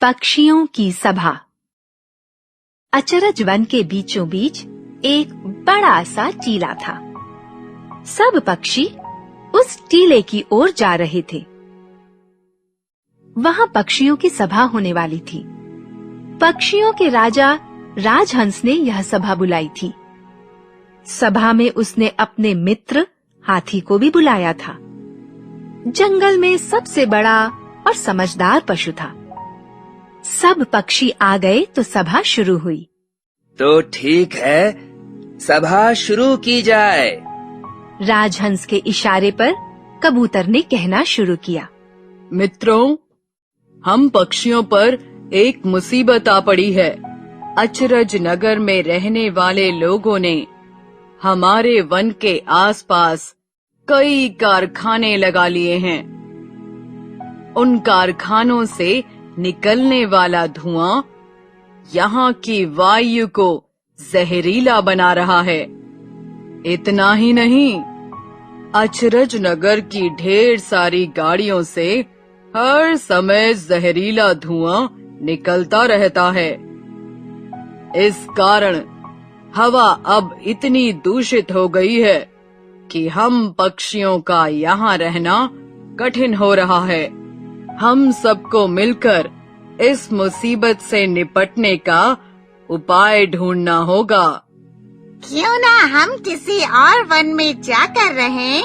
पक्षियों की सभा। अचरज वन के बीचों बीच एक बड़ा सा टीला था। सब पक्षी उस टीले की ओर जा रहे थे। वहां पक्षियों की सभा होने वाली थी। पक्षियों के राजा राजहंस ने यह सभा बुलाई थी। सभा में उसने अपने मित्र हाथी को भी बुलाया था। जंगल में सबसे बड़ा और समझदार पशु था। सब पक्षी आ गए तो सभा शुरू हुई। तो ठीक है, सभा शुरू की जाए। राजहंस के इशारे पर कबूतर ने कहना शुरू किया। मित्रों, हम पक्षियों पर एक मुसीबत आ पड़ी है। अचरज नगर में रहने वाले लोगों ने हमारे वन के आसपास कई कारखाने लगा लिए हैं। उन कारखानों से निकलने वाला धुआं यहाँ की वायु को जहरीला बना रहा है। इतना ही नहीं, अचरज नगर की ढेर सारी गाड़ियों से हर समय जहरीला धुआं निकलता रहता है। इस कारण हवा अब इतनी दूषित हो गई है कि हम पक्षियों का यहाँ रहना कठिन हो रहा है। हम सबको मिलकर इस मुसीबत से निपटने का उपाय ढूंढना होगा। क्यों ना हम किसी और वन में जाकर रहें?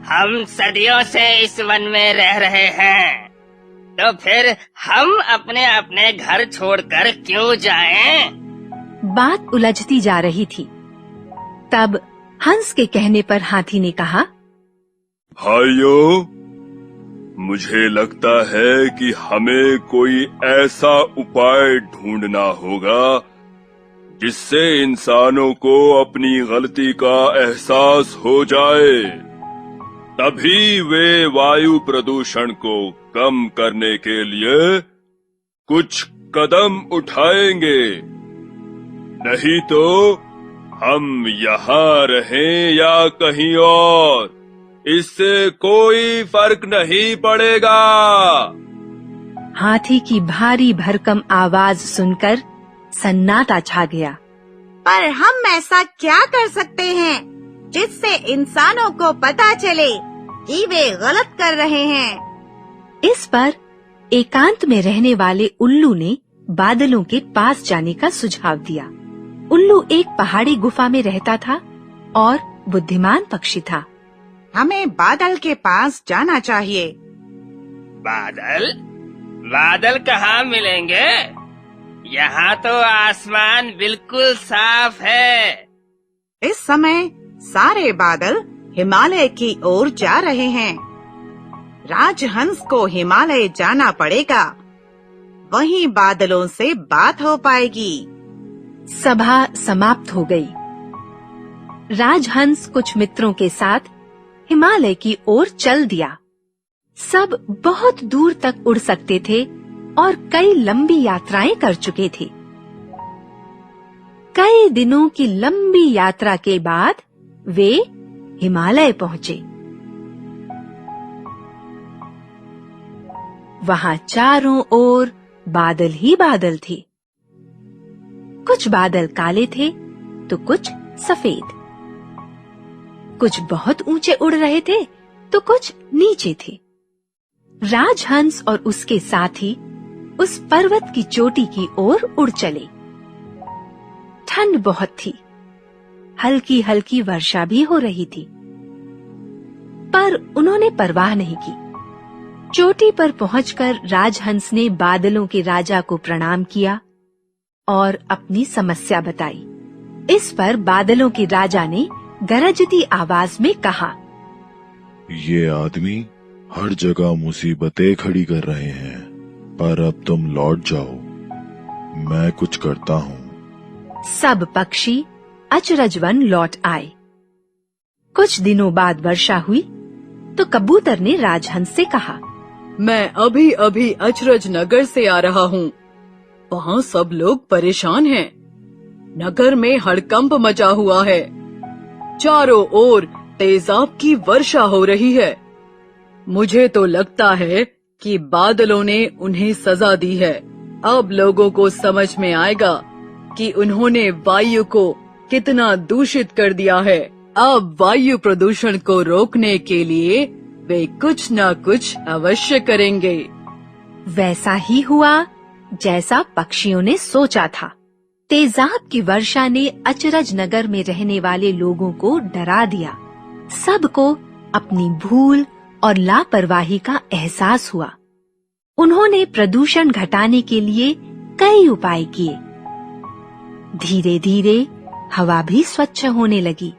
हम सदियों से इस वन में रह रहे हैं, तो फिर हम अपने अपने घर छोड़कर क्यों जाएं? बात उलझती जा रही थी। तब हंस के कहने पर हाथी ने कहा, भाइयों, मुझे लगता है कि हमें कोई ऐसा उपाय ढूंढना होगा जिससे इंसानों को अपनी गलती का एहसास हो जाए। तभी वे वायु प्रदूषण को कम करने के लिए कुछ कदम उठाएंगे। नहीं तो हम यहाँ रहें या कहीं और, इससे कोई फर्क नहीं पड़ेगा। हाथी की भारी भरकम आवाज सुनकर सन्नाटा छा गया। पर हम ऐसा क्या कर सकते हैं जिससे इंसानों को पता चले कि वे गलत कर रहे हैं? इस पर एकांत में रहने वाले उल्लू ने बादलों के पास जाने का सुझाव दिया। उल्लू एक पहाड़ी गुफा में रहता था और बुद्धिमान पक्षी था। हमें बादल के पास जाना चाहिए। बादल? बादल कहाँ मिलेंगे? यहाँ तो आसमान बिल्कुल साफ है। इस समय सारे बादल हिमालय की ओर जा रहे हैं। राजहंस को हिमालय जाना पड़ेगा, वहीं बादलों से बात हो पाएगी। सभा समाप्त हो गई। राजहंस कुछ मित्रों के साथ हिमालय की ओर चल दिया। सब बहुत दूर तक उड़ सकते थे और कई लंबी यात्राएं कर चुके थे। कई दिनों की लंबी यात्रा के बाद वे हिमालय पहुंचे। वहां चारों ओर बादल ही बादल थे। कुछ बादल काले थे तो कुछ सफेद। कुछ बहुत ऊंचे उड़ रहे थे तो कुछ नीचे थे। राजहंस और उसके साथी उस पर्वत की चोटी की ओर उड़ चले। ठंड बहुत थी, हल्की हल्की वर्षा भी हो रही थी, पर उन्होंने परवाह नहीं की। चोटी पर पहुंचकर राजहंस ने बादलों के राजा को प्रणाम किया और अपनी समस्या बताई। इस पर बादलों के राजा ने गरजती आवाज में कहा, ये आदमी हर जगह मुसीबतें खड़ी कर रहे हैं, पर अब तुम लौट जाओ, मैं कुछ करता हूँ। सब पक्षी अचरजवन लौट आए। कुछ दिनों बाद वर्षा हुई तो कबूतर ने राजहंस से कहा, मैं अभी अभी अचरज नगर से आ रहा हूँ। वहाँ सब लोग परेशान हैं। नगर में हड़कंप मचा हुआ है। चारों ओर तेजाब की वर्षा हो रही है। मुझे तो लगता है कि बादलों ने उन्हें सजा दी है। अब लोगों को समझ में आएगा कि उन्होंने वायु को कितना दूषित कर दिया है। अब वायु प्रदूषण को रोकने के लिए वे कुछ न कुछ अवश्य करेंगे। वैसा ही हुआ जैसा पक्षियों ने सोचा था। तेजाब की वर्षा ने अचरज नगर में रहने वाले लोगों को डरा दिया। सबको अपनी भूल और लापरवाही का एहसास हुआ। उन्होंने प्रदूषण घटाने के लिए कई उपाय किए। धीरे धीरे हवा भी स्वच्छ होने लगी।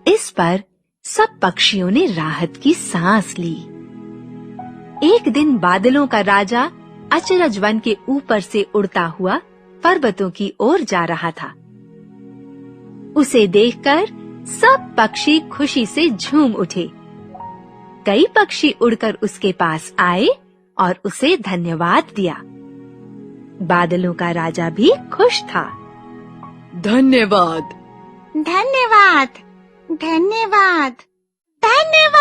इस पर सब पक्षियों ने राहत की सांस ली। एक दिन बादलों का राजा अचरज वन के ऊपर से उड़ता हुआ पर्वतों की ओर जा रहा था। उसे देखकर सब पक्षी खुशी से झूम उठे। कई पक्षी उड़कर उसके पास आए और उसे धन्यवाद दिया। बादलों का राजा भी खुश था। धन्यवाद। धन्यवाद, धन्यवाद, धन्यवाद।